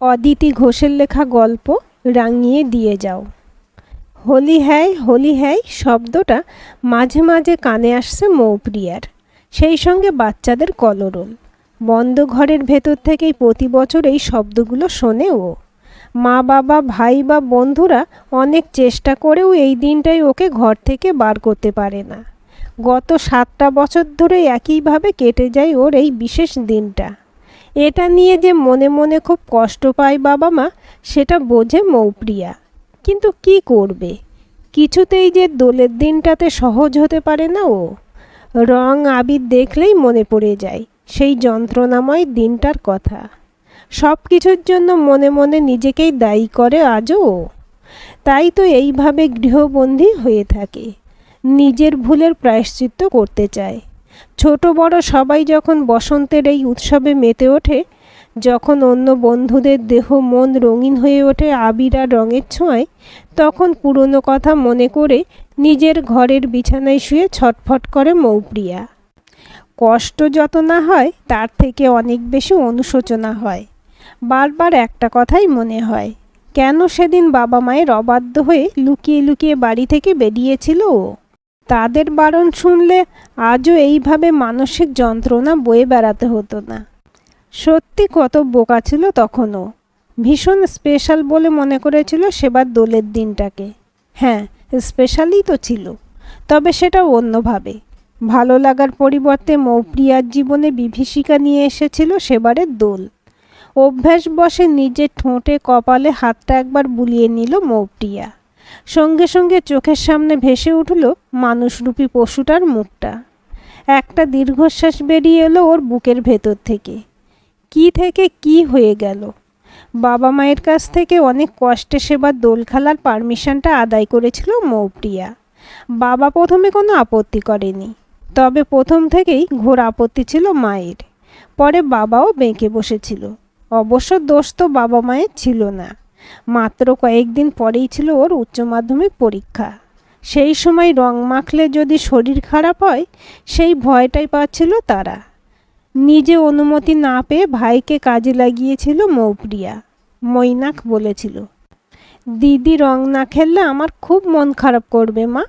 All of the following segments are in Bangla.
অদিতি ঘোষের লেখা গল্প রাঙিয়ে দিয়ে যাও। হোলি হ্যায় শব্দটা মাঝে মাঝে কানে আসছে মৌপ্রিয়ার, সেই সঙ্গে বাচ্চাদের কলরোল। বন্ধ ঘরের ভেতর থেকেই প্রতি বছর এই শব্দগুলো শোনে ও। মা বাবা ভাই বা বন্ধুরা অনেক চেষ্টা করেও এই দিনটাই ওকে ঘর থেকে বার করতে পারে না। গত 7টা বছর ধরে একইভাবে কেটে যায় ওর এই বিশেষ দিনটা। এটা নিয়ে যে মনে মনে খুব কষ্ট পায় বাবা মা, সেটা বোঝে মৌপ্রিয়া। কিন্তু কি করবে, কিছুতেই যে দোলের দিনটাতে সহজ হতে পারে না ও। রং আবির দেখলেই মনে পড়ে যায় সেই যন্ত্রণাময় দিনটার কথা। সব কিছুর জন্য মনে মনে নিজেকেই দায়ী করে আজও ও। তাই তো এইভাবে গৃহবন্দী হয়ে থাকে, নিজের ভুলের প্রায়শ্চিত্ত করতে চায়। ছোট বড় সবাই যখন বসন্তের এই উৎসবে মেতে ওঠে, যখন অন্য বন্ধুদের দেহ মন রঙিন হয়ে ওঠে আবির আর রঙের ছোঁয়ায়, তখন পুরনো কথা মনে করে নিজের ঘরের বিছানায় শুয়ে ছটফট করে মৌপ্রিয়া। কষ্ট যত না হয় তার থেকে অনেক বেশি অনুশোচনা হয়। বারবার একটা কথাই মনে হয়, কেন সেদিন বাবা মায়ের অবাধ্য হয়ে লুকিয়ে লুকিয়ে বাড়ি থেকে বেরিয়েছিল ও। তাদের বারণ শুনলে আজও এইভাবে মানসিক যন্ত্রণা বয়ে বেড়াতে হতো না। সত্যি কত বোকা ছিল তখনও। ভীষণ স্পেশাল বলে মনে করেছিল সেবার দোলের দিনটাকে। হ্যাঁ, স্পেশালই তো ছিল, তবে সেটা অন্যভাবে। ভালো লাগার পরিবর্তে মৌপ্রিয়ার জীবনে বিভীষিকা নিয়ে এসেছিল সেবারের দোল। অভ্যাসবশে নিজের ঠোঁটে কপালে হাতটা একবার বুলিয়ে নিল মৌপ্রিয়া। সঙ্গে সঙ্গে চোখের সামনে ভেসে উঠল মানুষরূপী পশুটার মুখটা। একটা দীর্ঘশ্বাস বেরিয়ে এলো ওর বুকের ভেতর থেকে। কি হয়ে গেল। বাবা মায়ের কাছ থেকে অনেক কষ্টে সেবার দোল খেলার পারমিশনটা আদায় করেছিল মৌপ্রিয়া। বাবা প্রথমে কোনো আপত্তি করেনি, তবে প্রথম থেকেই ঘোর আপত্তি ছিল মায়ের। পরে বাবাও বেঁকে বসেছিল। অবশ্য দোষ তো বাবা মায়ের ছিল না। মাত্র কয়েকদিন পরেই ছিল ওর উচ্চ মাধ্যমিক পরীক্ষা। সেই সময় রং মাখলে যদি শরীর খারাপ হয়, সেই ভয়টাই পাচ্ছিল তারা। নিজে অনুমতি না পেয়ে ভাইকে কাজে লাগিয়েছিল মৌপ্রিয়া। মৈনাক বলেছিল, দিদি রং না খেললে আমার খুব মন খারাপ করবে মা।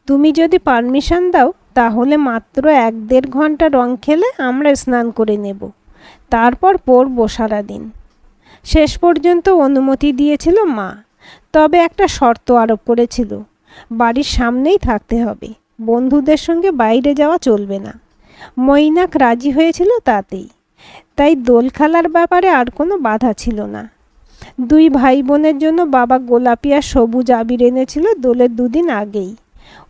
তুমি যদি পারমিশন দাও তাহলে মাত্র 1-1.5 ঘন্টা রং খেলে আমরা স্নান করে নেব, তারপর পড়বো সারাদিন। শেষ পর্যন্ত অনুমতি দিয়েছিল মা, তবে একটা শর্ত আরোপ করেছিল, বাড়ির সামনেই থাকতে হবে, বন্ধুদের সঙ্গে বাইরে যাওয়া চলবে না। মৈনাক রাজি হয়েছিল তাতেই। তাই দোল খেলার ব্যাপারে আর কোনো বাধা ছিল না। 2 ভাই বোনের জন্য বাবা গোলাপি আর সবুজ আবির এনেছিল দোলের 2 দিন আগেই।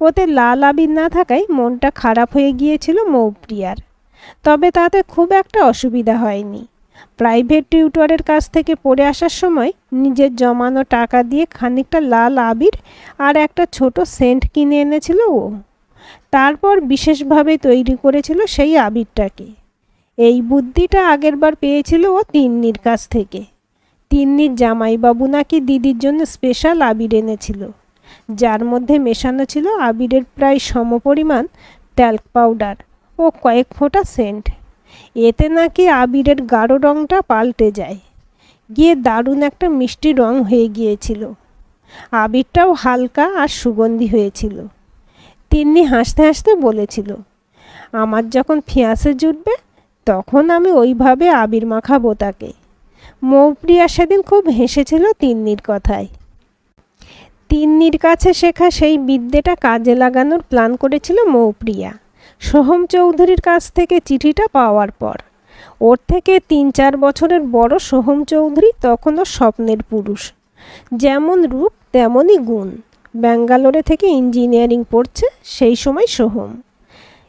ওতে লাল আবির না থাকায় মনটা খারাপ হয়ে গিয়েছিল মৌপ্রিয়ার। তবে তাতে খুব একটা অসুবিধা হয়নি। প্রাইভেট টিউটরের কাছ থেকে পড়ে আসার সময় নিজের জমানো টাকা দিয়ে খানিকটা লাল আবির আর একটা ছোট সেন্ট কিনে এনেছিল ও। তারপর বিশেষভাবে তৈরি করেছিল সেই আবিরটাকে। এই বুদ্ধিটা আগেরবার পেয়েছিল ও তিন্নির কাছ থেকে। তিন্নির জামাইবাবু নাকি দিদির জন্য স্পেশাল আবির এনেছিল, যার মধ্যে মেশানো ছিল আবিরের প্রায় সমপরিমাণ ট্যাল্ক পাউডার ও কয়েক ফোঁটা সেন্ট। এতে নাকি আবিরের গাঢ় রঙটা পাল্টে যায়, গিয়ে দারুণ একটা মিষ্টি রং হয়ে গিয়েছিল। আবিরটাও হালকা আর সুগন্ধি হয়েছিল। তিন্নি হাসতে হাসতে বলেছিল, আমার যখন ফিয়াঁসে জুটবে তখন আমি ওইভাবে আবির মাখাবো তাকে। মৌপ্রিয়া সেদিন খুব হেসেছিল তিন্নির কথায়। তিন্নির কাছে শেখা সেই বিদ্যেটা কাজে লাগানোর প্ল্যান করেছিল মৌপ্রিয়া সোহম চৌধুরীর কাছ থেকে চিঠিটা পাওয়ার পর। ওর থেকে 3-4 বছরের বড় সোহম চৌধুরী তখনও স্বপ্নের পুরুষ। যেমন রূপ তেমনই গুণ। ব্যাঙ্গালোরে থেকে ইঞ্জিনিয়ারিং পড়ছে সেই সময় সোহম।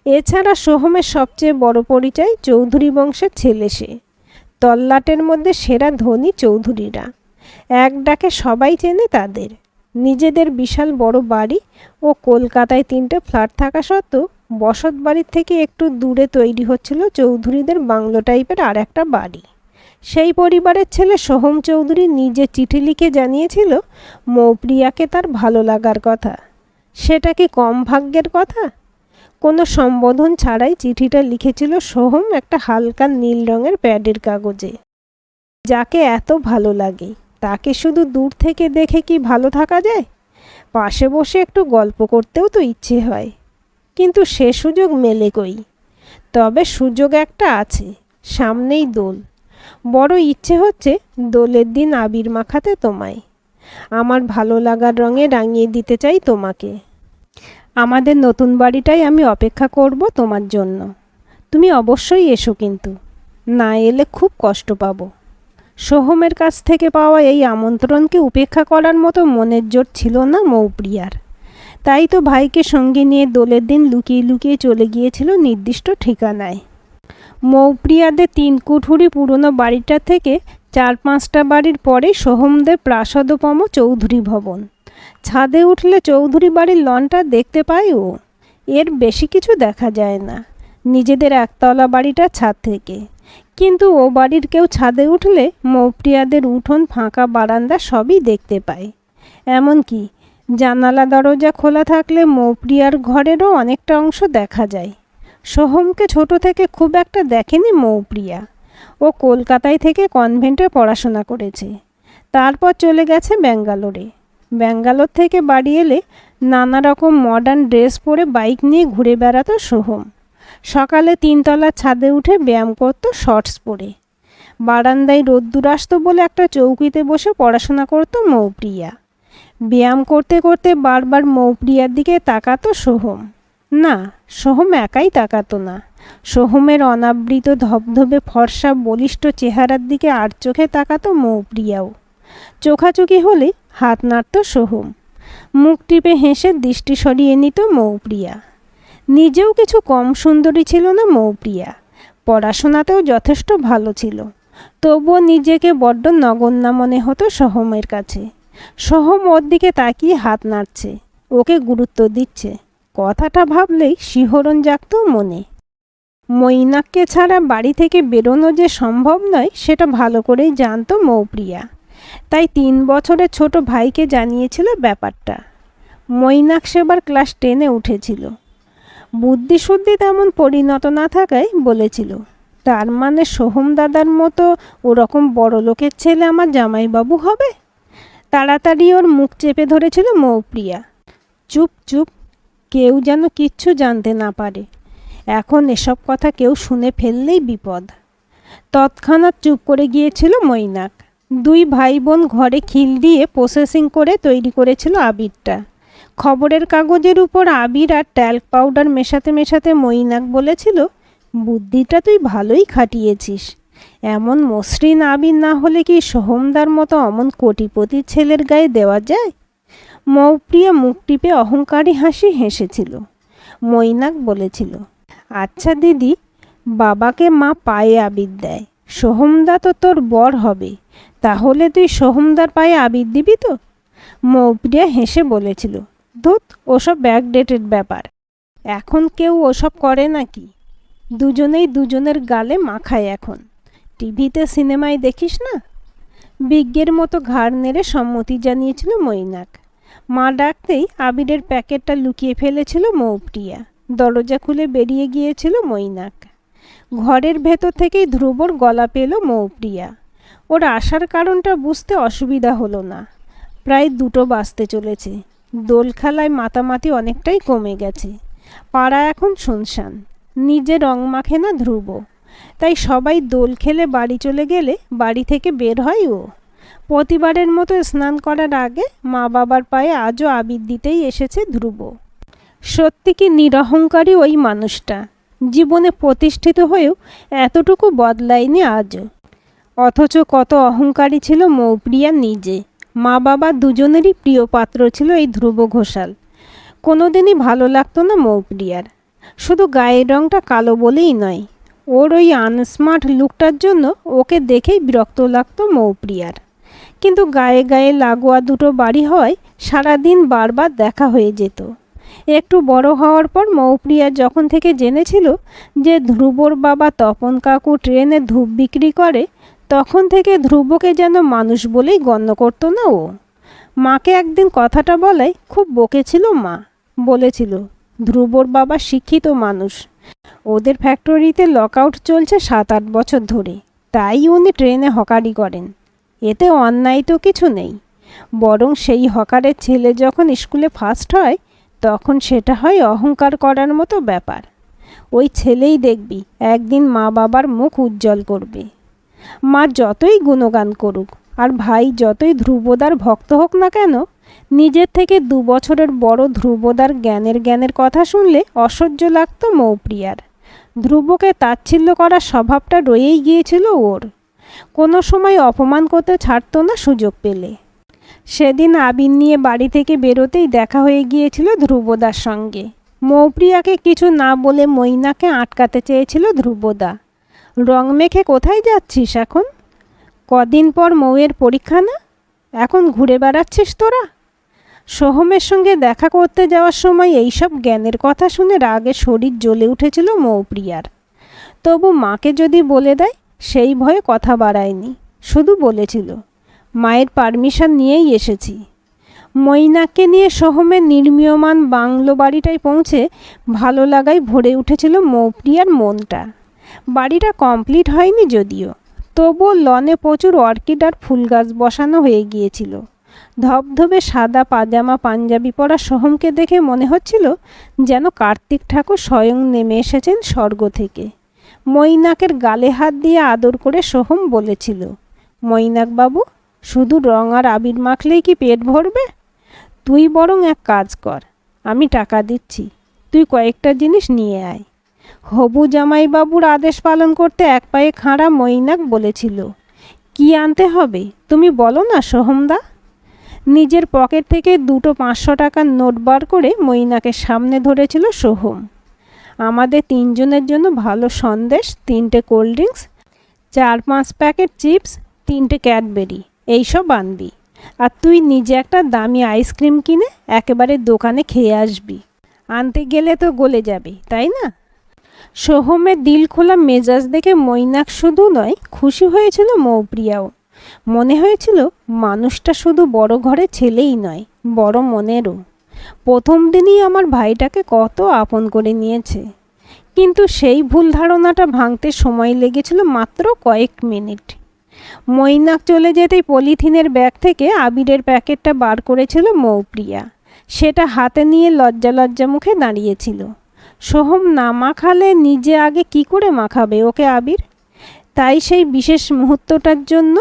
এছাড়া সোহমের সবচেয়ে বড় পরিচয় চৌধুরী বংশের ছেলে সে। তল্লাটের মধ্যে সেরা ধনী চৌধুরীরা, এক ডাকে সবাই চেনে তাদের। নিজেদের বিশাল বড় বাড়ি ও কলকাতায় 3টে ফ্ল্যাট থাকা সত্ত্বেও বসত বাড়ির থেকে একটু দূরে তৈরি হচ্ছিল চৌধুরীদের বাংলো টাইপের আর একটা বাড়ি। সেই পরিবারের ছেলে সোহম চৌধুরী নিজে চিঠি লিখে জানিয়েছিল মৌপ্রিয়াকে তার ভালো লাগার কথা। সেটা কি কম ভাগ্যের কথা? কোনো সম্বোধন ছাড়াই চিঠিটা লিখেছিল সোহম একটা হালকা নীল রঙের প্যাডের কাগজে। যাকে এত ভালো লাগে তাকে শুধু দূর থেকে দেখে কি ভালো থাকা যায়? পাশে বসে একটু গল্প করতেও তো ইচ্ছে হয়, কিন্তু সে সুযোগ মেলে কই। তবে সুযোগ একটা আছে, সামনেই দোল। বড় ইচ্ছে হচ্ছে দোলের দিন আবির মাখাতে তোমায়। আমার ভালো লাগার রঙে রাঙিয়ে দিতে চাই তোমাকে। আমাদের নতুন বাড়িটাই আমি অপেক্ষা করব তোমার জন্য। তুমি অবশ্যই এসো, কিন্তু না এলে খুব কষ্ট পাবো। সোহমের কাছ থেকে পাওয়া এই আমন্ত্রণকে উপেক্ষা করার মতো মনের জোর ছিল না মৌপ্রিয়ার। তাই তো ভাইকে সঙ্গে নিয়ে দোলের দিন লুকিয়ে লুকিয়ে চলে গিয়েছিল নির্দিষ্ট ঠিকানায়। মৌপ্রিয়াদের 3 কুঠুরি পুরনো বাড়িটা থেকে 4-5টা বাড়ির পরে সোহমদের প্রাসাদোপম চৌধুরী ভবন। ছাদে উঠলে চৌধুরী বাড়ির লনটা দেখতে পায় ও। এর বেশি কিছু দেখা যায় না নিজেদের একতলা বাড়িটা ছাদ থেকে, কিন্তু ও বাড়ির কেউ ছাদে উঠলে মৌপ্রিয়াদের উঠোন, ফাঁকা বারান্দা সবই দেখতে পায়। এমনকি জানালা দরজা খোলা থাকলে মৌপ্রিয়ার ঘরেরও অনেকটা অংশ দেখা যায়। সোহমকে ছোট থেকে খুব একটা দেখেনি মৌপ্রিয়া। ও কলকাতায় থেকে কনভেন্টে পড়াশোনা করেছে, তারপর চলে গেছে ব্যাঙ্গালোরে। ব্যাঙ্গালোর থেকে বাড়ি এলে নানা রকম মডার্ন ড্রেস পরে বাইক নিয়ে ঘুরে বেড়াতো সোহম। সকালে 3তলার ছাদে উঠে ব্যায়াম করতো শর্টস পরে। বারান্দায় রোদ্দুর আসতো বলে একটা চৌকিতে বসে পড়াশোনা করতো মৌপ্রিয়া। ব্যায়াম করতে করতে বারবার মৌপ্রিয়ার দিকে তাকাতো সোহম। না, সোহম একাই তাকাতো না। সোহমের অনাবৃত ধবধবে ফর্সা বলিষ্ঠ চেহারার দিকে আর চোখে তাকাতো মৌপ্রিয়াও। চোখাচোখি হলে হাত নাড়ত সোহম। মুখ টিপে হেসে দৃষ্টি সরিয়ে নিত মৌপ্রিয়া। নিজেও কিছু কম সুন্দরী ছিল না মৌপ্রিয়া। পড়াশোনাতেও যথেষ্ট ভালো ছিল, তবুও নিজেকে বড্ড নগণ্যা মনে হতো সোহমের কাছে। সোহম ওর দিকে তাকিয়ে হাত নাড়ছে, ওকে গুরুত্ব দিচ্ছে। কথাটা ভাবলেই শিহরণ জাগত মনে। মৈনাককে ছাড়া বাড়ি থেকে বেরোনো যে সম্ভব নয় সেটা ভালো করেই জানতো মৌপ্রিয়া। তাই 3 বছরের ছোট ভাইকে জানিয়েছিল ব্যাপারটা। মৈনাক সেবার ক্লাস 10-এ উঠেছিল। বুদ্ধিশুদ্ধি তেমন পরিণত না থাকায় বলেছিল, তার মানে সোহম দাদার মতো ওরকম বড় লোকের ছেলে আমার জামাইবাবু হবে। তাড়াতাড়ি ওর মুখ চেপে ধরেছিল মৌপ্রিয়া। চুপ চুপ, কেউ যেন কিচ্ছু জানতে না পারে। এখন এসব কথা কেউ শুনে ফেললেই বিপদ। তৎক্ষণাৎ চুপ করে গিয়েছিল মৈনাক। 2 ভাই বোন ঘরে খিল দিয়ে প্রসেসিং করে তৈরি করেছিল আবিরটা। খবরের কাগজের উপর আবির আর ট্যাল্ক পাউডার মেশাতে মেশাতে মৈনাক বলেছিল, বুদ্ধিটা তুই ভালোই খাটিয়েছিস। এমন মসৃণ আবির না হলে কি সোহমদার মতো অমন কোটিপতির ছেলের গায়ে দেওয়া যায়? মৌপ্রিয়া মুখ টিপে অহংকারী হাসি হেসেছিল। মৈনাক বলেছিল, আচ্ছা দিদি, বাবাকে মা পায়ে আবির দেয়, সোহমদা তো তোর বর হবে, তাহলে তুই সোহমদার পায়ে আবির দিবি তো? মৌপ্রিয়া হেসে বলেছিল, ধুত, ওসব ব্যাকডেটেড ব্যাপার, এখন কেউ ওসব করে নাকি? দুজনেই দুজনের গালে মাখায় এখন। টিভিতে সিনেমায় দেখিস না? বিজ্ঞের মতো ঘাড় নেড়ে সম্মতি জানিয়েছিল মৈনাক। মা ডাকতেই আবিরের প্যাকেটটা লুকিয়ে ফেলেছিল মৌপ্রিয়া। দরজা খুলে বেরিয়ে গিয়েছিল মৈনাক। ঘরের ভেতর থেকেই ধ্রুবর গলা পেল মৌপ্রিয়া। ওর আসার কারণটা বুঝতে অসুবিধা হলো না। প্রায় 2টো বাজতে চলেছে। দোল খেলায় মাতামাতি অনেকটাই কমে গেছে। পাড়া এখন শুনশান। নিজে রং মাখে না ধ্রুব, তাই সবাই দোল খেলে বাড়ি চলে গেলে বাড়ি থেকে বের হয় ও। প্রতিবারের মতো স্নান করার আগে মা বাবার পায়ে আজও আবির দিতেই এসেছে ধ্রুব। সত্যি কি নিরহংকারী ওই মানুষটা। জীবনে প্রতিষ্ঠিত হয়েও এতটুকু বদলায়নি আজও। অথচ কত অহংকারী ছিল মৌপ্রিয়া নিজে। মা বাবা দুজনেরই প্রিয় পাত্র ছিল এই ধ্রুব ঘোষাল। কোনোদিনই ভালো লাগতো না মৌপ্রিয়ার। শুধু গায়ের রঙটা কালো বলেই নয়, ওর ওই আনস্মার্ট লুকটার জন্য ওকে দেখেই বিরক্ত লাগতো মৌপ্রিয়ার। কিন্তু গায়ে গায়ে লাগোয়া 2টো বাড়ি হওয়ায় সারাদিন বারবার দেখা হয়ে যেত। একটু বড় হওয়ার পর মৌপ্রিয়া যখন থেকে জেনেছিল যে ধ্রুবর বাবা তপন কাকু ট্রেনে ধূপ বিক্রি করে, তখন থেকে ধ্রুবকে যেন মানুষ বলেই গণ্য করতো না ও। মাকে একদিন কথাটা বলায় খুব বকেছিল মা। বলেছিল, ধ্রুবর বাবা শিক্ষিত মানুষ, ওদের ফ্যাক্টরিতে লকআউট চলছে 7-8 বছর ধরে, তাই উনি ট্রেনে হকারি করেন। এতে অন্যায় তো কিছু নেই, বরং সেই হকারের ছেলে যখন স্কুলে ফার্স্ট হয় তখন সেটা হয় অহংকার করার মতো ব্যাপার। ওই ছেলেই দেখবি একদিন মা বাবার মুখ উজ্জ্বল করবে। মা যতই গুণগান করুক আর ভাই যতই ধ্রুবদার ভক্ত হোক না কেন, নিজের থেকে 2 বছরের বড় ধ্রুবদার জ্ঞানের কথা শুনলে অসহ্য লাগতো মৌপ্রিয়ার। ধ্রুবকে তাচ্ছিল্য করার স্বভাবটা রয়েই গিয়েছিল ওর। কোনো সময় অপমান করতে ছাড়তো না সুযোগ পেলে। সেদিন আবির নিয়ে বাড়ি থেকে বেরোতেই দেখা হয়ে গিয়েছিল ধ্রুবদার সঙ্গে। মৌপ্রিয়াকে কিছু না বলে মৈনাকে আটকাতে চেয়েছিল ধ্রুবদা। রং মেখে কোথায় যাচ্ছিস এখন? কদিন পর মৌয়ের পরীক্ষা না, এখন ঘুরে বেড়াচ্ছিস তোরা? সোহমের সঙ্গে দেখা করতে যাওয়ার সময় এইসব জ্ঞানের কথা শুনে রাগে শরীর জ্বলে উঠেছিল মৌপ্রিয়ার। তবু মাকে যদি বলে দেয় সেই ভয়ে কথা বাড়ায়নি, শুধু বলেছিল মায়ের পারমিশন নিয়েই এসেছি। মৈনাককে নিয়ে সোহমের নির্মীয়মান বাংলো বাড়িটায় পৌঁছে ভালো লাগায় ভরে উঠেছিল মৌপ্রিয়ার মনটা। বাড়িটা কমপ্লিট হয়নি যদিও, তবুও লনে প্রচুর অর্কিড আর ফুল গাছ বসানো হয়ে গিয়েছিল। ধবধবে সাদা পাজামা পাঞ্জাবি পরা সোহমকে দেখে মনে হচ্ছিল যেন কার্তিক ঠাকুর স্বয়ং নেমে এসেছেন স্বর্গ থেকে। মৈনাকের গালে হাত দিয়ে আদর করে সোহম বলেছিল, মৈনাক বাবু, শুধু রং আর আবির মাখলেই কি পেট ভরবে? তুই বরং এক কাজ কর, আমি টাকা দিচ্ছি, তুই কয়েকটা জিনিস নিয়ে আয়। হবু জামাইবাবুর আদেশ পালন করতে এক পায়ে খাঁড়া মৈনাক বলেছিল, কি আনতে হবে তুমি বলো না সোহমদা। নিজের পকেট থেকে 2টো 500 টাকার নোট বার করে মৈনাকের সামনে ধরেছিল সোহম। আমাদের 3 জনের জন্য ভালো সন্দেশ, 3টে কোল্ড ড্রিঙ্কস, 4-5 প্যাকেট চিপস, 3টে ক্যাডবেরি, এইসব আনবি। আর তুই নিজে একটা দামি আইসক্রিম কিনে একেবারে দোকানে খেয়ে আসবি। আনতে গেলে তো গলে যাবে, তাই না? সোহমের দিল খোলা মেজাজ দেখে মৈনাক শুধু নয়, খুশি হয়েছিল মৌপ্রিয়াও। মনে হয়েছিল মানুষটা শুধু বড় ঘরে ছেলেই নয়, বড় মনেরও। প্রথম দিনই আমার ভাইটাকে কত আপন করে নিয়েছে। কিন্তু সেই ভুল ধারণাটা ভাঙতে সময় লেগেছিল মাত্র কয়েক মিনিট। মৈনাক চলে যেতেই পলিথিনের ব্যাগ থেকে আবিরের প্যাকেটটা বার করেছিল মৌপ্রিয়া। সেটা হাতে নিয়ে লজ্জা মুখে দাঁড়িয়েছিল। সোহম না মাখালে নিজে আগে কি করে মাখাবে ওকে আবির? তাই সেই বিশেষ মুহূর্তটার জন্য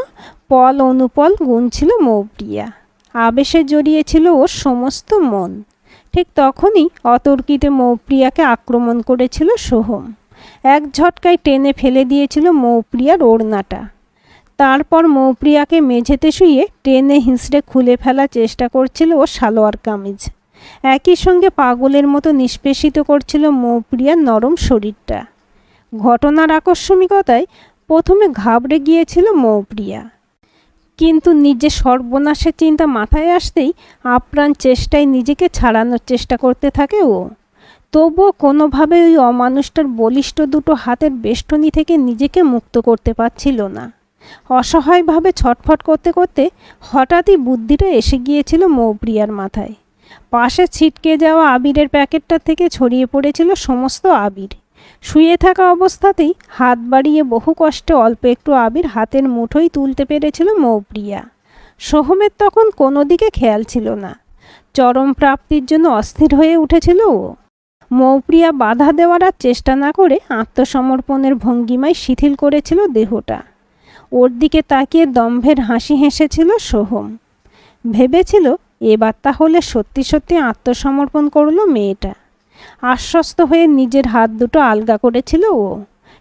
পল অনুপল গুনছিল মৌপ্রিয়া। আবেশে জড়িয়েছিল ওর সমস্ত মন। ঠিক তখনই অতর্কিতে মৌপ্রিয়াকে আক্রমণ করেছিল সোহম। এক ঝটকায় টেনে ফেলে দিয়েছিল মৌপ্রিয়ার ওড়নাটা। তারপর মৌপ্রিয়াকে মেঝেতে শুয়ে টেনে হিঁচড়ে খুলে ফেলার চেষ্টা করছিল ও সালোয়ার কামিজ। একই সঙ্গে পাগলের মতো নিষ্পেষিত করছিল মৌপ্রিয়ার নরম শরীরটা। ঘটনার আকস্মিকতায় প্রথমে ঘাবড়ে গিয়েছিল মৌপ্রিয়া, কিন্তু নিজের সর্বনাশের চিন্তা মাথায় আসতেই আপ্রাণ চেষ্টায় নিজেকে ছাড়ানোর চেষ্টা করতে থাকে ও। তবুও কোনোভাবে ওই অমানুষটার বলিষ্ঠ 2টো হাতের বেষ্টনী থেকে নিজেকে মুক্ত করতে পারছিল না। অসহায়ভাবে ছটফট করতে করতে হঠাৎই বুদ্ধিটা এসে গিয়েছিল মৌপ্রিয়ার মাথায়। পাশে ছিটকে যাওয়া আবিরের প্যাকেটটা থেকে ছড়িয়ে পড়েছিল সমস্ত আবির। শুয়ে থাকা অবস্থাতেই হাত বাড়িয়ে বহু কষ্টে অল্প একটু আবির হাতের মুঠোয় তুলতে পেরেছিল মৌপ্রিয়া। সোহমের তখন কোনো দিকে খেয়াল ছিল না। চরম প্রাপ্তির জন্য অস্থির হয়ে উঠেছিল ও। মৌপ্রিয়া বাধা দেওয়ার আর চেষ্টা না করে আত্মসমর্পণের ভঙ্গিমায় শিথিল করেছিল দেহটা। ওর দিকে তাকিয়ে দম্ভের হাসি হেসেছিল সোহম। ভেবেছিল এবার তাহলে সত্যি সত্যি আত্মসমর্পণ করলো মেয়েটা। আশ্বস্ত হয়ে নিজের হাত দুটো আলগা করেছিল ও।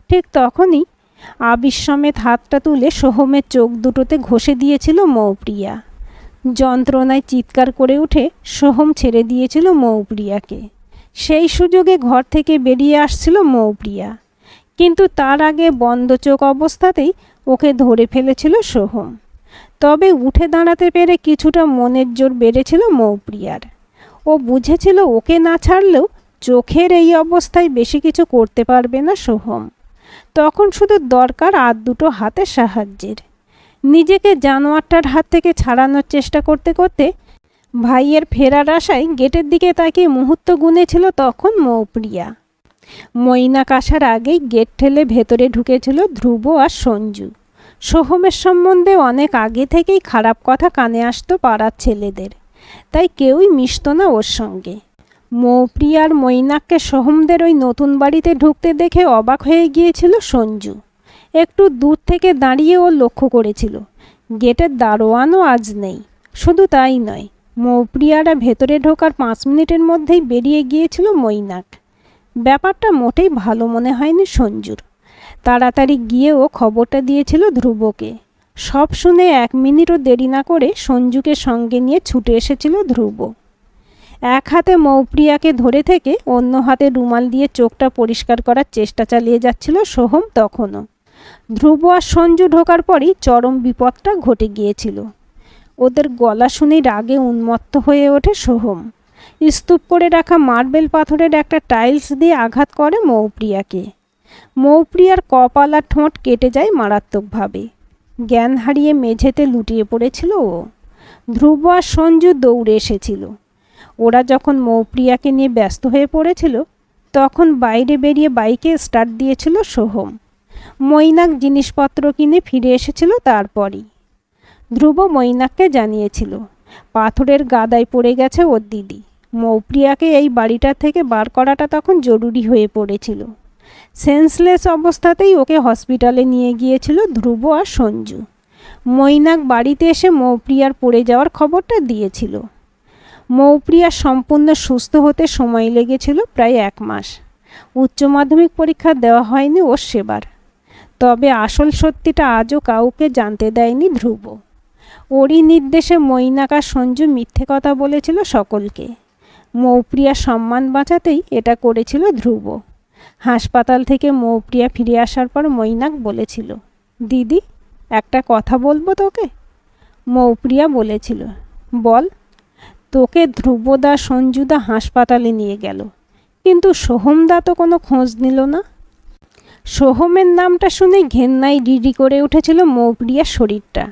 ঠিক তখনই আবির সমেত হাতটা তুলে সোহমের চোখ দুটোতে ঘষে দিয়েছিল মৌপ্রিয়া। যন্ত্রণায় চিৎকার করে উঠে সোহম ছেড়ে দিয়েছিল মৌপ্রিয়াকে। সেই সুযোগে ঘর থেকে বেরিয়ে আসছিল মৌপ্রিয়া, কিন্তু তার আগে বন্ধ চোখ অবস্থাতেই ওকে ধরে ফেলেছিল সোহম। তবে উঠে দাঁড়াতে পেরে কিছুটা মনের জোর বেড়েছিল মৌপ্রিয়ার। ও বুঝেছিল ওকে না ছাড়লেও চোখের এই অবস্থায় বেশি কিছু করতে পারবে না সোহম। তখন শুধু দরকার আর 2টো হাতের সাহায্যের। নিজেকে জানোয়ারটার হাত থেকে ছাড়ানোর চেষ্টা করতে করতে ভাইয়ের ফেরার আশায় গেটের দিকে তাকিয়ে মুহূর্ত গুনেছিল তখন মৌপ্রিয়া। মৈনাক আসার আগেই গেট ঠেলে ভেতরে ঢুকেছিল ধ্রুব আর সঞ্জু। সোহমের সম্বন্ধে অনেক আগে থেকেই খারাপ কথা কানে আসতো পাড়ার ছেলেদের, তাই কেউই মিশতো না ওর সঙ্গে। মৌপ্রিয়া আর মৈনাককে সোহমদের ওই নতুন বাড়িতে ঢুকতে দেখে অবাক হয়ে গিয়েছিল সঞ্জু। একটু দূর থেকে দাঁড়িয়ে ও লক্ষ্য করেছিল গেটের দারোয়ানও আজ নেই। শুধু তাই নয়, মৌপ্রিয়ারা ভেতরে ঢোকার 5 মিনিটের মধ্যেই বেরিয়ে গিয়েছিল মৈনাক। ব্যাপারটা মোটেই ভালো মনে হয়নি সঞ্জুর। তাড়াতাড়ি গিয়ে ও খবরটা দিয়েছিল ধ্রুবকে। সব শুনে 1 মিনিটও দেরি না করে সঞ্জুকে সঙ্গে নিয়ে ছুটে এসেছিল ধ্রুব। এক হাতে মৌপ্রিয়াকে ধরে থেকে অন্য হাতে রুমাল দিয়ে চোখটা পরিষ্কার করার চেষ্টা চালিয়ে যাচ্ছিল সোহম তখনও। ধ্রুব আর সঞ্জু ঢোকার পরই চরম বিপদটা ঘটে গিয়েছিল। ওদের গলা শুনেই রাগে উন্মত্ত হয়ে ওঠে সোহম। স্তূপ করে রাখা মার্বেল পাথরের একটা টাইলস দিয়ে আঘাত করে মৌপ্রিয়াকে। মৌপ্রিয়ার কপাল আর ঠোঁট কেটে যায় মারাত্মকভাবে। জ্ঞান হারিয়ে মেঝেতে লুটিয়ে পড়েছিল ও। ধ্রুব আর সঞ্জু দৌড়ে এসেছিল। ওরা যখন মৌপ্রিয়াকে নিয়ে ব্যস্ত হয়ে পড়েছিল তখন বাইরে বেরিয়ে বাইকে স্টার্ট দিয়েছিল সোহম। মৈনাক জিনিসপত্র কিনে ফিরে এসেছিল তারপরই। ধ্রুব মৈনাককে জানিয়েছিল পাথরের গাদায় পড়ে গেছে ওর দিদি। মৌপ্রিয়াকে এই বাড়িটা থেকে বার করাটা তখন জরুরি হয়ে পড়েছিল। সেন্সলেস অবস্থাতেই ওকে হসপিটালে নিয়ে গিয়েছিল ধ্রুব আর সঞ্জু। মৈনাক বাড়িতে এসে মৌপ্রিয়ার পড়ে যাওয়ার খবরটা দিয়েছিল। মৌপ্রিয়া সম্পূর্ণ সুস্থ হতে সময় লেগেছিল প্রায় 1 মাস। উচ্চ মাধ্যমিক পরীক্ষা দেওয়া হয়নি ওর সেবার। তবে আসল সত্যিটা আজও কাউকে জানতে দেয়নি ধ্রুব। ওরই নির্দেশে মৈনাক আর সঞ্জু মিথ্যে কথা বলেছিল সকলকে। মৌপ্রিয়ার সম্মান বাঁচাতেই এটা করেছিল ধ্রুব। হাসপাতাল থেকে মৌপ্রিয়া ফিরে আসার পর মৈনাক বলেছিল, দিদি একটা কথা বলবো তোকে। মৌপ্রিয়া বলেছিল, বল। তোকে ধ্রুবদা সঞ্জুদা হাসপাতালে নিয়ে গেল, কিন্তু সোহমদা তো কোনো খোঁজ নিল না। সোহমের নামটা শুনে ঘেন্নায় রিরি করে উঠেছিল মৌপ্রিয়ার শরীরটা।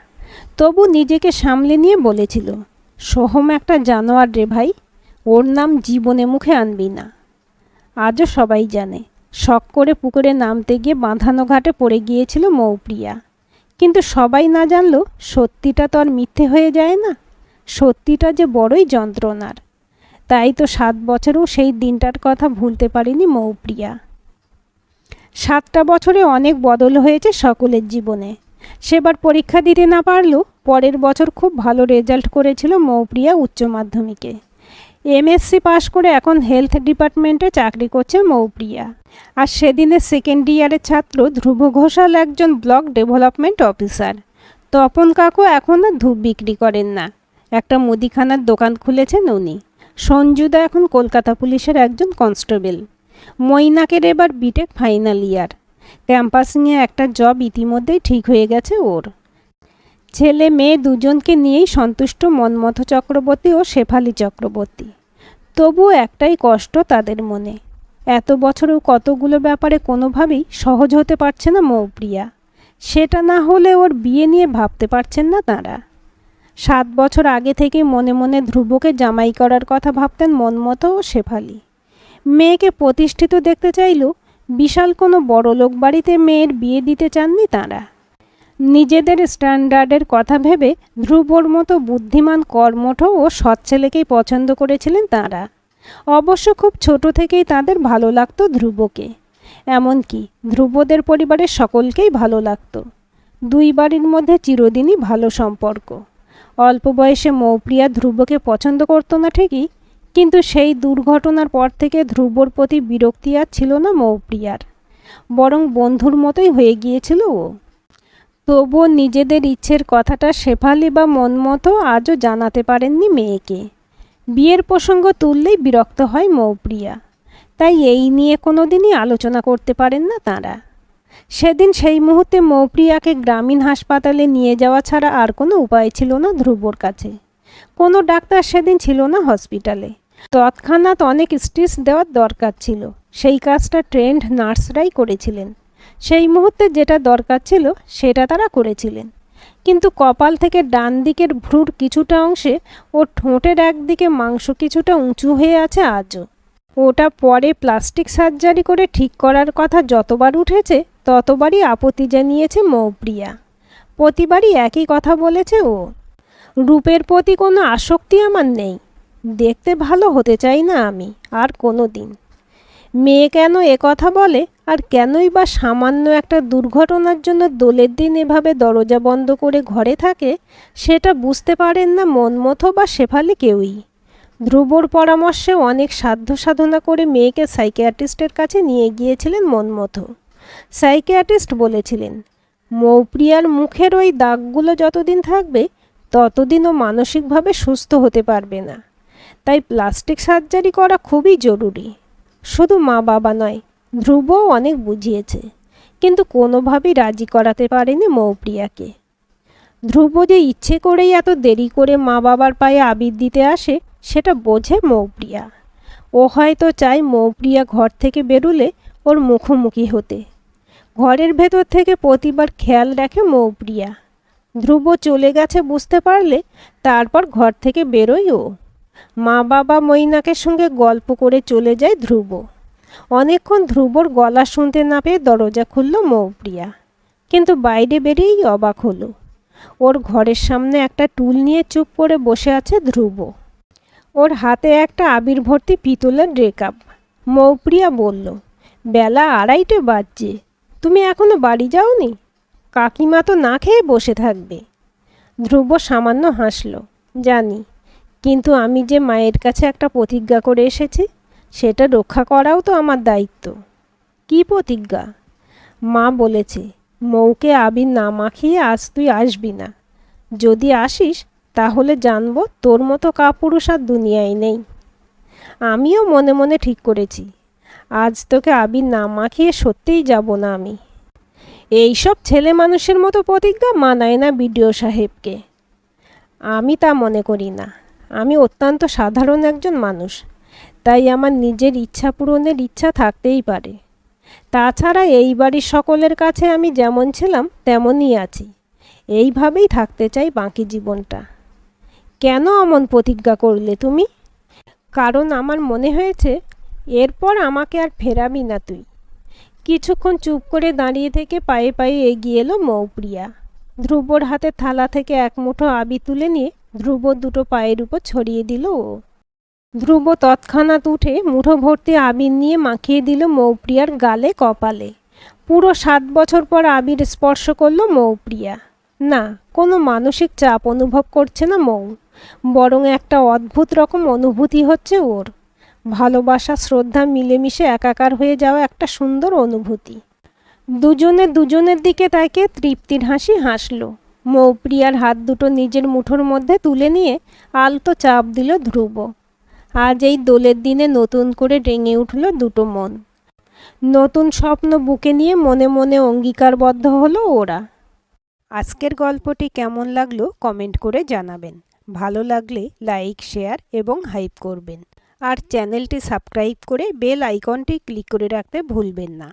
তবু নিজেকে সামলে নিয়ে বলেছিল, সোহম একটা জানোয়ার রে ভাই, ওর নাম জীবনে মুখে আনবি না। আজও সবাই জানে শখ করে পুকুরে নামতে গিয়ে বাঁধানো ঘাটে পড়ে গিয়েছিল মৌপ্রিয়া। কিন্তু সবাই না জানলেও সত্যিটা তো আর মিথ্যে হয়ে যায় না। সত্যিটা যে বড়ই যন্ত্রণার। তাই তো 7 বছরেও সেই দিনটার কথা ভুলতে পারিনি মৌপ্রিয়া। 7টা বছরে অনেক বদল হয়েছে সকলের জীবনে। সেবার পরীক্ষা দিতে না পারলেও পরের বছর খুব ভালো রেজাল্ট করেছিল মৌপ্রিয়া উচ্চ মাধ্যমিকে। এমএসসি পাশ করে এখন হেলথ ডিপার্টমেন্টে চাকরি করছে মৌপ্রিয়া। আর সেদিনের 2nd ইয়ারের ছাত্র ধ্রুব ঘোষাল একজন ব্লক ডেভেলপমেন্ট অফিসার। তপন কাকু এখন আর ধূপ বিক্রি করেন না, একটা মুদিখানার দোকান খুলেছেন উনি। সঞ্জুদা এখন কলকাতা পুলিশের একজন কনস্টেবল। মৈনাকের এবার বিটেক ফাইনাল ইয়ার। ক্যাম্পাসিংয়ে একটা জব ইতিমধ্যেই ঠিক হয়ে গেছে ওর। ছেলে মেয়ে দুজনকে নিয়েই সন্তুষ্ট মনমথ চক্রবর্তী ও শেফালি চক্রবর্তী। তবুও একটাই কষ্ট তাদের মনে, এত বছরেও কতগুলো ব্যাপারে কোনোভাবেই সহজ হতে পারছে না মৌপ্রিয়া। সেটা না হলে ওর বিয়ে নিয়ে ভাবতে পারছেন না তাঁরা। 7 বছর আগে থেকে মনে মনে ধ্রুবকে জামাই করার কথা ভাবতেন মনমথ ও শেফালি। মেয়েকে প্রতিষ্ঠিত দেখতে চাইলেও বিশাল কোনো বড়লোক বাড়িতে মেয়ের বিয়ে দিতে চাননি তাঁরা। নিজেদের স্ট্যান্ডার্ডের কথা ভেবে ধ্রুবর মতো বুদ্ধিমান কর্মঠ ও সৎ ছেলেকেই পছন্দ করেছিলেন তাঁরা। অবশ্য খুব ছোট থেকেই তাদের ভালো লাগতো ধ্রুবকে। এমনকি ধ্রুবদের পরিবারের সকলকেই ভালো লাগতো। 2 বাড়ির মধ্যে চিরদিনই ভালো সম্পর্ক। অল্প বয়সে মৌপ্রিয়া ধ্রুবকে পছন্দ করতো না ঠিকই, কিন্তু সেই দুর্ঘটনার পর থেকে ধ্রুবর প্রতি বিরক্তি আর ছিল না মৌপ্রিয়ার, বরং বন্ধুর মতোই হয়ে গিয়েছিল ও। তবুও নিজেদের ইচ্ছের কথাটা শেফালি বা মনমথ আজও জানাতে পারেননি মেয়েকে। বিয়ের প্রসঙ্গ তুললেই বিরক্ত হয় মৌপ্রিয়া, তাই এই নিয়ে কোনো দিনই আলোচনা করতে পারেন না তাঁরা। সেদিন সেই মুহূর্তে মৌপ্রিয়াকে গ্রামীণ হাসপাতালে নিয়ে যাওয়া ছাড়া আর কোনো উপায় ছিল না ধ্রুবর কাছে। কোনো ডাক্তার সেদিন ছিল না হসপিটালে। তৎক্ষণাৎ অনেক স্টিচ দেওয়ার দরকার ছিল, সেই কাজটা ট্রেন্ড নার্সরাই করেছিলেন। সেই মুহূর্তে যেটা দরকার ছিল সেটা তারা করেছিলেন। কিন্তু কপাল থেকে ডান দিকের ভ্রুর কিছুটা অংশে ও ঠোঁটের একদিকে মাংস কিছুটা উঁচু হয়ে আছে আজও। ওটা পরে প্লাস্টিক সার্জারি করে ঠিক করার কথা যতবার উঠেছে ততবারই আপত্তি জানিয়েছে মৌপ্রিয়া। প্রতিবারই একই কথা বলেছে ও। রূপের প্রতি কোনো আসক্তি আমার নেই, দেখতে ভালো হতে চাই না আমি আর কোনো দিন। মেয়ে কেন কথা বলে আর কেনই বা সামান্য একটা দুর্ঘটনার জন্য দোলের দিন এভাবে দরজা বন্ধ করে ঘরে থাকে সেটা বুঝতে পারেন না মনমথো বা শেফালি কেউই। ধ্রুবর পরামর্শে অনেক সাধ্য সাধনা করে মেয়েকে সাইকিয়াট্রিস্টের কাছে নিয়ে গিয়েছিলেন মনমথো। সাইকিয়াট্রিস্ট বলেছিলেন মৌপ্রিয়ার মুখের ওই দাগগুলো যতদিন থাকবে ততদিন ও মানসিকভাবে সুস্থ হতে পারবে না, তাই প্লাস্টিক সার্জারি করা খুবই জরুরি। শুধু মা বাবা নয়, ধ্রুবও অনেক বুঝিয়েছে, কিন্তু কোনোভাবেই রাজি করাতে পারেনি মৌপ্রিয়াকে। ধ্রুব যে ইচ্ছে করেই এত দেরি করে মা বাবার পায়ে আবির দিতে আসে সেটা বোঝে মৌপ্রিয়া। ও হয়তো চায় মৌপ্রিয়া ঘর থেকে বেরুলে ওর মুখোমুখি হতে। ঘরের ভেতর থেকে প্রতিবার খেয়াল রাখে মৌপ্রিয়া। ধ্রুব চলে গেছে বুঝতে পারলে তারপর ঘর থেকে বেরোয় ও। মা বাবা মৈনাকের সঙ্গে গল্প করে চলে যায় ধ্রুব। অনেকক্ষণ ধ্রুবর গলা শুনতে না পেয়ে দরজা খুলল মৌপ্রিয়া, কিন্তু বাইরে বেরিয়েই অবাক হলো। ওর ঘরের সামনে একটা টুল নিয়ে চুপ করে বসে আছে ধ্রুব। ওর হাতে একটা আবির ভর্তি পিতলের ড্রেকাপ। মৌপ্রিয়া বলল, বেলা 2:30 বাজছে, তুমি এখনো বাড়ি যাওনি? কাকিমা তো না খেয়ে বসে থাকবে। ধ্রুব সামান্য হাসল, জানি, কিন্তু আমি যে মায়ের কাছে একটা প্রতিজ্ঞা করে এসেছি সেটা রক্ষা করাও তো আমার দায়িত্ব। কি প্রতিজ্ঞা? মা বলেছে মৌকে আবির না মাখিয়ে আজ তুই আসবি না। যদি আসিস তাহলে জানবো তোর মতো কাপুরুষ আর দুনিয়ায় নেই। আমিও মনে মনে ঠিক করেছি আজ তোকে আবির না মাখিয়ে সত্যিই যাব না আমি। এইসব ছেলে মানুষের মতো প্রতিজ্ঞা মানায় না বিডিও সাহেবকে। আমি তা মনে করি না। আমি অত্যন্ত সাধারণ একজন মানুষ, তাই আমার নিজের ইচ্ছা পূরণের ইচ্ছা থাকতেই পারে। তাছাড়া এই বাড়ির সকলের কাছে আমি যেমন ছিলাম তেমনই আছি, এইভাবেই থাকতে চাই বাকি জীবনটা। কেন এমন প্রতিজ্ঞা করলে তুমি? কারণ আমার মনে হয়েছে এরপর আমাকে আর ফেরাবি না তুই। কিছুক্ষণ চুপ করে দাঁড়িয়ে থেকে পায়ে পায়ে এগিয়ে এলো মৌপ্রিয়া। ধ্রুবর হাতে থালা থেকে এক মুঠো আবির তুলে নিয়ে ধ্রুব দুটো পায়ের উপর ছড়িয়ে দিল ও। ধ্রুব তৎক্ষণাৎ উঠে মুঠো ভর্তি আবির নিয়ে মাখিয়ে দিল মৌপ্রিয়ার গালে কপালে। পুরো 7 বছর পর আবির স্পর্শ করল মৌপ্রিয়া। না, কোনো মানসিক চাপ অনুভব করছে না মৌ, বরং একটা অদ্ভুত রকম অনুভূতি হচ্ছে ওর। ভালোবাসা শ্রদ্ধা মিলেমিশে একাকার হয়ে যাওয়া একটা সুন্দর অনুভূতি। দুজনে দুজনের দিকে তাকে তৃপ্তির হাসি হাসল। মৌপ্রিয়ার হাত দুটো নিজের মুঠোর মধ্যে তুলে নিয়ে আলতো চাপ দিল ধ্রুব। আজ এই দোলের দিনে নতুন করে রেঙে উঠল দুটো মন। নতুন স্বপ্ন বুকে নিয়ে মনে মনে অঙ্গীকারবদ্ধ হলো ওরা। আজকের গল্পটি কেমন লাগলো কমেন্ট করে জানাবেন। ভালো লাগলে লাইক, শেয়ার এবং হাইপ করবেন। আর চ্যানেলটি সাবস্ক্রাইব করে বেল আইকনটি ক্লিক করে রাখতে ভুলবেন না।